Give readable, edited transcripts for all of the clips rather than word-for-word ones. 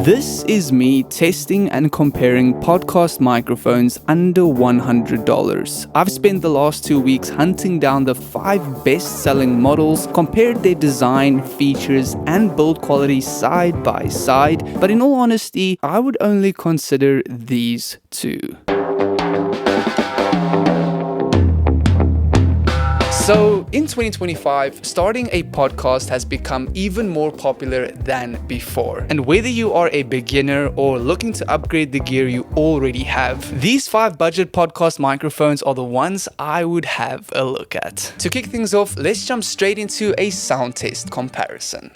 This is me testing and comparing podcast microphones under $100. I've spent the last 2 weeks hunting down the 5 best-selling models, compared their design, features, and build quality side by side, but in all honesty, I would only consider these two. So, in 2025, starting a podcast has become even more popular than before. And whether you are a beginner or looking to upgrade the gear you already have, these 5 budget podcast microphones are the ones I would have a look at. To kick things off, let's jump straight into a sound test comparison.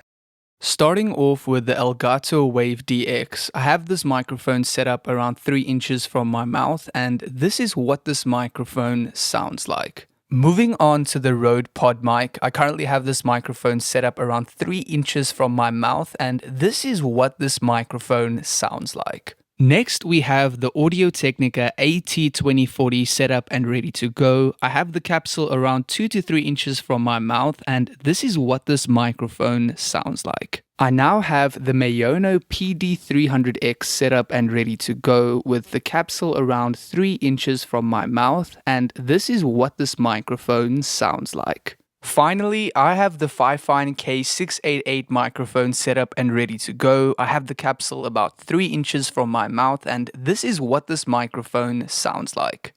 Starting off with the Elgato Wave DX, I have this microphone set up around 3 inches from my mouth, and this is what this microphone sounds like. Moving on to the Rode Pod mic, I currently have this microphone set up around 3 inches from my mouth, and this is what this microphone sounds like. Next, we have the Audio-Technica AT2040 set up and ready to go. I have the capsule around 2 to 3 inches from my mouth, and this is what this microphone sounds like. I now have the Maono PD300X set up and ready to go with the capsule around 3 inches from my mouth, and this is what this microphone sounds like. Finally, I have the Fifine K688 microphone set up and ready to go. I have the capsule about 3 inches from my mouth, and this is what this microphone sounds like.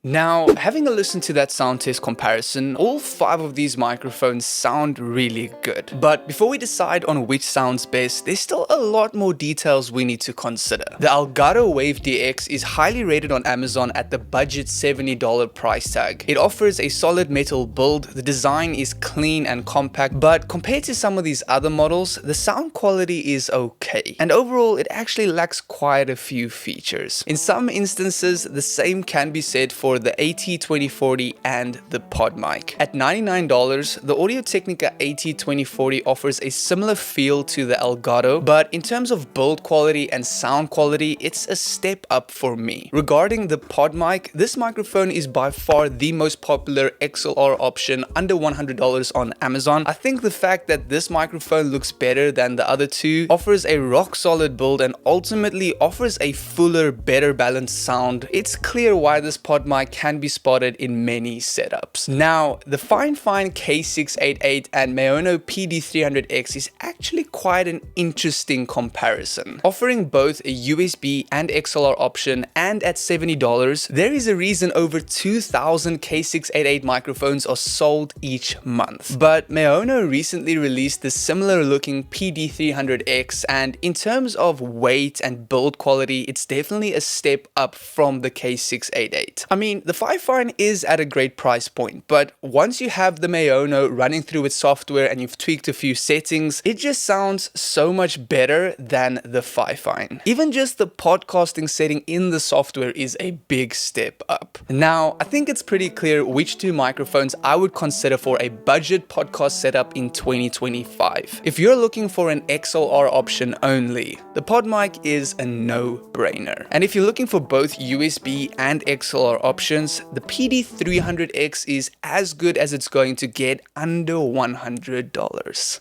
Now, having a listen to that sound test comparison, all 5 of these microphones sound really good. But before we decide on which sounds best, there's still a lot more details we need to consider. The Elgato Wave DX is highly rated on Amazon at the budget $70 price tag. It offers a solid metal build, the design is clean and compact, but compared to some of these other models, the sound quality is okay. And overall, it actually lacks quite a few features. In some instances, the same can be said for the AT2040 and the Pod mic. At $99, the Audio-Technica AT2040 offers a similar feel to the Elgato, but in terms of build quality and sound quality, it's a step up for me. Regarding the Pod mic, this microphone is by far the most popular XLR option under $100 on Amazon. I think the fact that this microphone looks better than the other two, offers a rock solid build, and ultimately offers a fuller, better balanced sound, it's clear why this Pod mic can be spotted in many setups. Now, the Fifine K688 and Maono PD300X is actually quite an interesting comparison. Offering both a USB and XLR option, and at $70, there is a reason over 2,000 K688 microphones are sold each month. But Maono recently released the similar looking PD300X, and in terms of weight and build quality, it's definitely a step up from the K688. I mean, the Fifine is at a great price point, but once you have the Maono running through its software and you've tweaked a few settings, it just sounds so much better than the Fifine. Even just the podcasting setting in the software is a big step up. Now, I think it's pretty clear which 2 microphones I would consider for a budget podcast setup in 2025. If you're looking for an XLR option only, the Pod mic is a no-brainer. And if you're looking for both USB and XLR options, the PD300X is as good as it's going to get under $100.